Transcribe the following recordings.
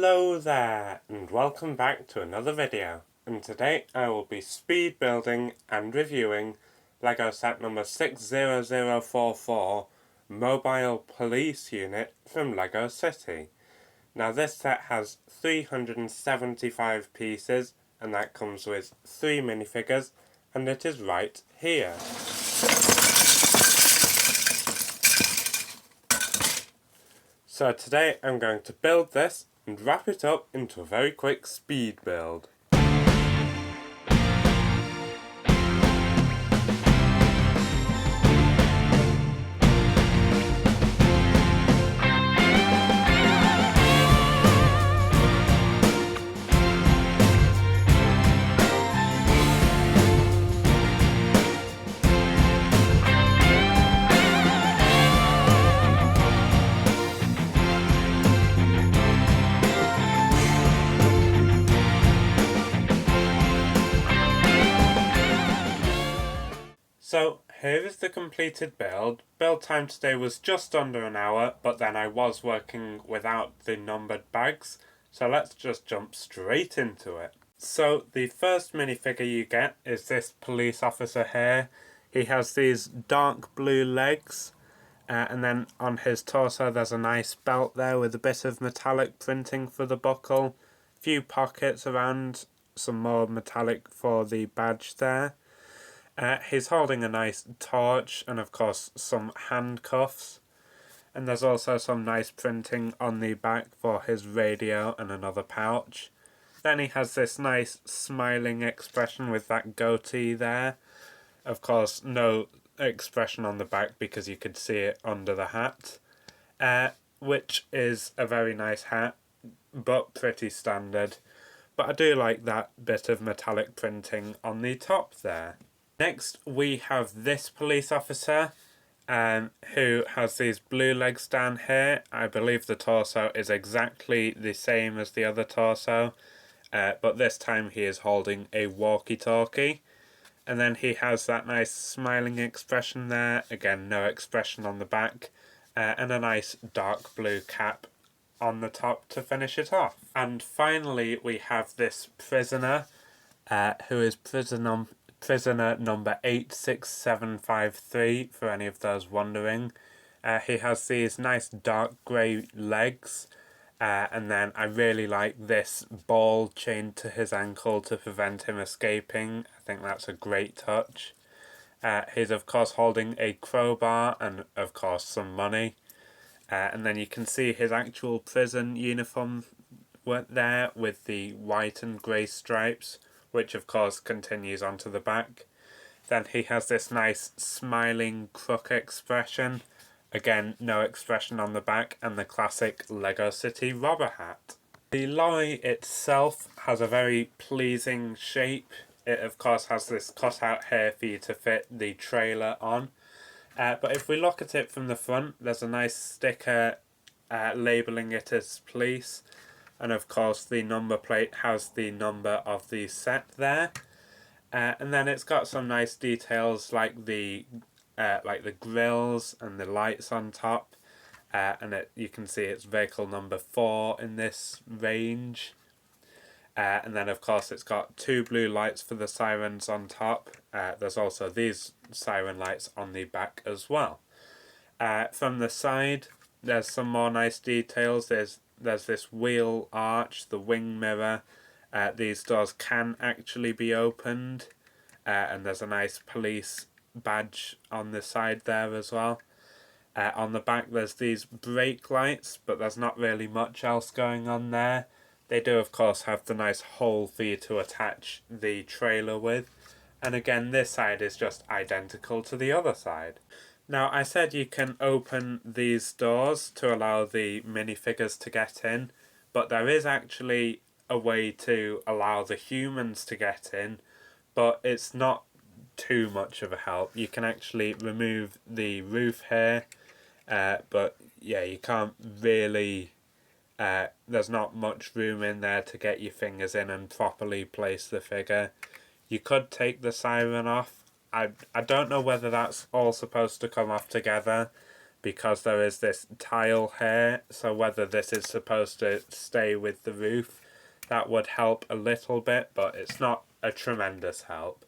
Hello there, and welcome back to another video. And today I will be speed building and reviewing LEGO set number 60044, Mobile Police Unit from LEGO City. Now this set has 375 pieces, and that comes with 3 minifigures, and it is right here. So today I'm going to build this and wrap it up into a very quick speed build. So here is the completed build. Build time today was just under an hour, but then I was working without the numbered bags, so let's just jump straight into it. So the first minifigure you get is this police officer here. He has these dark blue legs, and then on his torso there's a nice belt there with a bit of metallic printing for the buckle, a few pockets around, some more metallic for the badge there. He's holding a nice torch and of course some handcuffs, and there's also some nice printing on the back for his radio and another pouch. Then he has this nice smiling expression with that goatee there. Of course no expression on the back because you could see it under the hat, which is a very nice hat but pretty standard, but I do like that bit of metallic printing on the top there. Next we have this police officer who has these blue legs down here. I believe the torso is exactly the same as the other torso, but this time he is holding a walkie-talkie. And then he has that nice smiling expression there, again no expression on the back, and a nice dark blue cap on the top to finish it off. And finally we have this prisoner who is prisoner number 86753, for any of those wondering. He has these nice dark grey legs, and then I really like this ball chained to his ankle to prevent him escaping. I think that's a great touch. He's of course holding a crowbar and of course some money. And then you can see his actual prison uniform there with the white and grey stripes, which of course continues onto the back. Then he has this nice smiling crook expression, again no expression on the back, and the classic LEGO City robber hat. The lorry itself has a very pleasing shape. It of course has this cutout here for you to fit the trailer on, but if we look at it from the front, there's a nice sticker labelling it as police. And of course the number plate has the number of the set there, and then it's got some nice details like the grills and the lights on top, and you can see it's vehicle number 4 in this range, and then of course it's got 2 blue lights for the sirens on top. There's also these siren lights on the back as well. From the side there's some more nice details. There's this wheel arch, the wing mirror. These doors can actually be opened, and there's a nice police badge on the side there as well. On the back there's these brake lights, but there's not really much else going on there. They do of course have the nice hole for you to attach the trailer with, and again this side is just identical to the other side. Now I said you can open these doors to allow the minifigures to get in, but there is actually a way to allow the humans to get in, but it's not too much of a help. You can actually remove the roof here, but yeah, you can't really, there's not much room in there to get your fingers in and properly place the figure. You could take the siren off. I don't know whether that's all supposed to come off together, because there is this tile here, so whether this is supposed to stay with the roof, that would help a little bit, but it's not a tremendous help.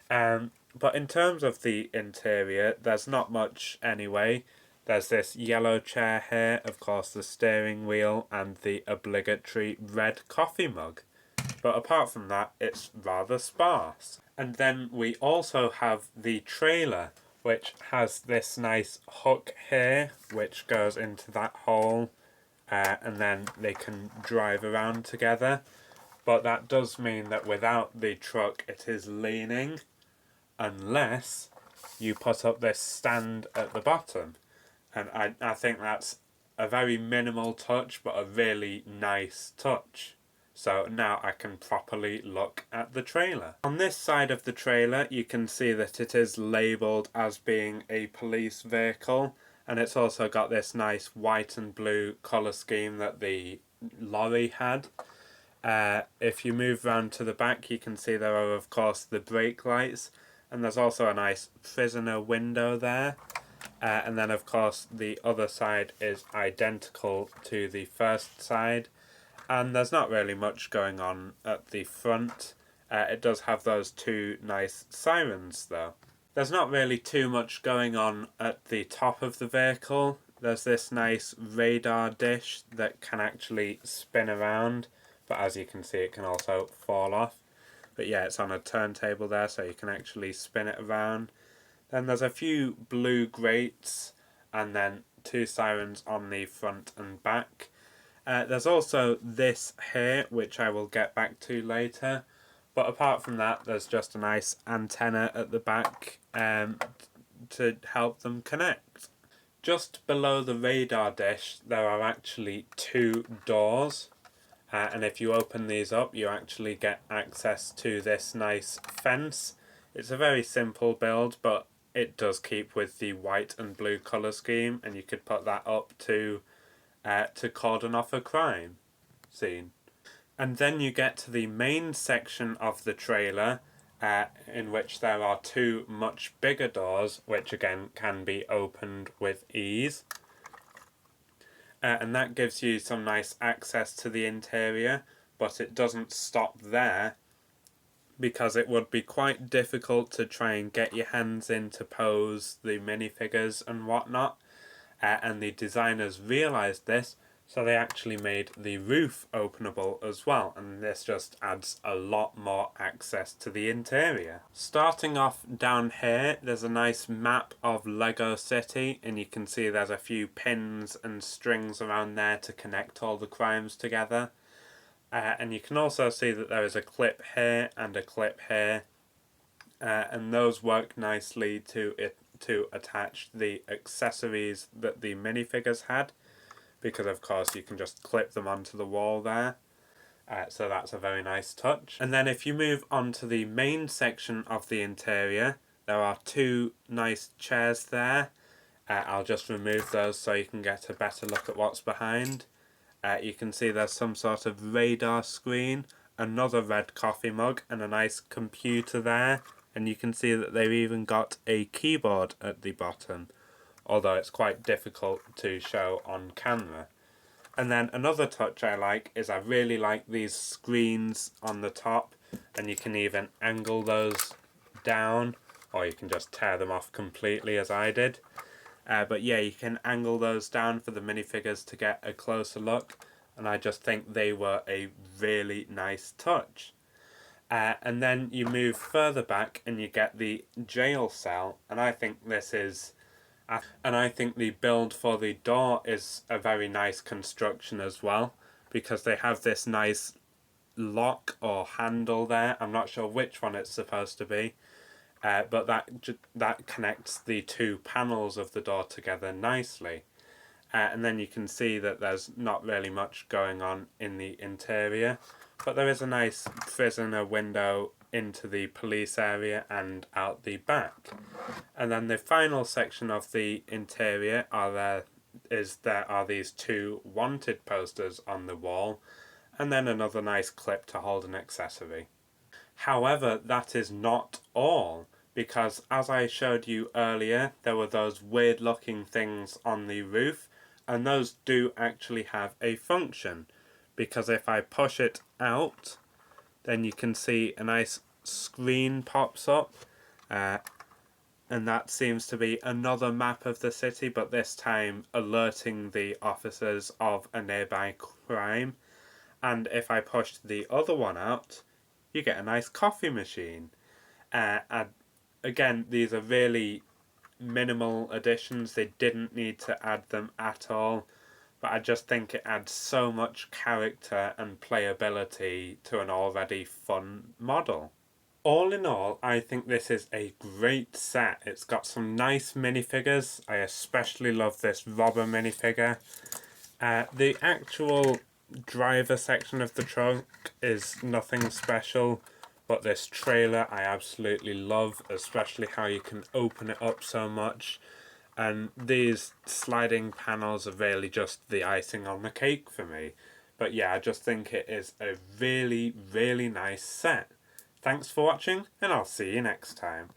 But in terms of the interior, there's not much anyway. There's this yellow chair here, of course the steering wheel, and the obligatory red coffee mug. But apart from that, it's rather sparse. And then we also have the trailer, which has this nice hook here, which goes into that hole, and then they can drive around together. But that does mean that without the truck, it is leaning, unless you put up this stand at the bottom. And I think that's a very minimal touch, but a really nice touch. So now I can properly look at the trailer. On this side of the trailer, you can see that it is labelled as being a police vehicle, and it's also got this nice white and blue colour scheme that the lorry had. If you move round to the back, you can see there are, of course, the brake lights, and there's also a nice prisoner window there. And then, of course, the other side is identical to the first side. And there's not really much going on at the front. It does have those two nice sirens, though. There's not really too much going on at the top of the vehicle. There's this nice radar dish that can actually spin around, but as you can see, it can also fall off. But yeah, it's on a turntable there, so you can actually spin it around. Then there's a few blue grates, and then two sirens on the front and back. There's also this here, which I will get back to later. But apart from that, there's just a nice antenna at the back to help them connect. Just below the radar dish, there are actually two doors. And if you open these up, you actually get access to this nice fence. It's a very simple build, but it does keep with the white and blue colour scheme, and you could put that up to cordon off a crime scene. And then you get to the main section of the trailer, in which there are two much bigger doors, which again can be opened with ease. And that gives you some nice access to the interior, but it doesn't stop there, because it would be quite difficult to try and get your hands in to pose the minifigures and whatnot. And the designers realised this, so they actually made the roof openable as well, and this just adds a lot more access to the interior. Starting off down here, there's a nice map of Lego City, and you can see there's a few pins and strings around there to connect all the crimes together. And you can also see that there is a clip here and a clip here, and those work nicely to attach the accessories that the minifigures had, because of course you can just clip them onto the wall there. So that's a very nice touch. And then if you move on to the main section of the interior, there are two nice chairs there. I'll just remove those so you can get a better look at what's behind. You can see there's some sort of radar screen, another red coffee mug, and a nice computer there. And you can see that they've even got a keyboard at the bottom, although it's quite difficult to show on camera. And then another touch I like is I really like these screens on the top, and you can even angle those down, or you can just tear them off completely as I did. But yeah, you can angle those down for the minifigures to get a closer look, and I just think they were a really nice touch. And then you move further back and you get the jail cell, and I think this is... And I think the build for the door is a very nice construction as well, because they have this nice lock or handle there. I'm not sure which one it's supposed to be, but that connects the two panels of the door together nicely. And then you can see that there's not really much going on in the interior, but there is a nice prisoner window into the police area and out the back. And then the final section of the interior there are these two wanted posters on the wall, and then another nice clip to hold an accessory. However, that is not all, because as I showed you earlier, there were those weird looking things on the roof, and those do actually have a function, because if I push it out, then you can see a nice screen pops up, and that seems to be another map of the city, but this time alerting the officers of a nearby crime. And if I push the other one out, you get a nice coffee machine. And again, these are really minimal additions. They didn't need to add them at all, but I just think it adds so much character and playability to an already fun model. All in all, I think this is a great set. It's got some nice minifigures. I especially love this robber minifigure. The actual driver section of the trunk is nothing special, but this trailer I absolutely love, especially how you can open it up so much. And these sliding panels are really just the icing on the cake for me. But yeah, I just think it is a really, really nice set. Thanks for watching, and I'll see you next time.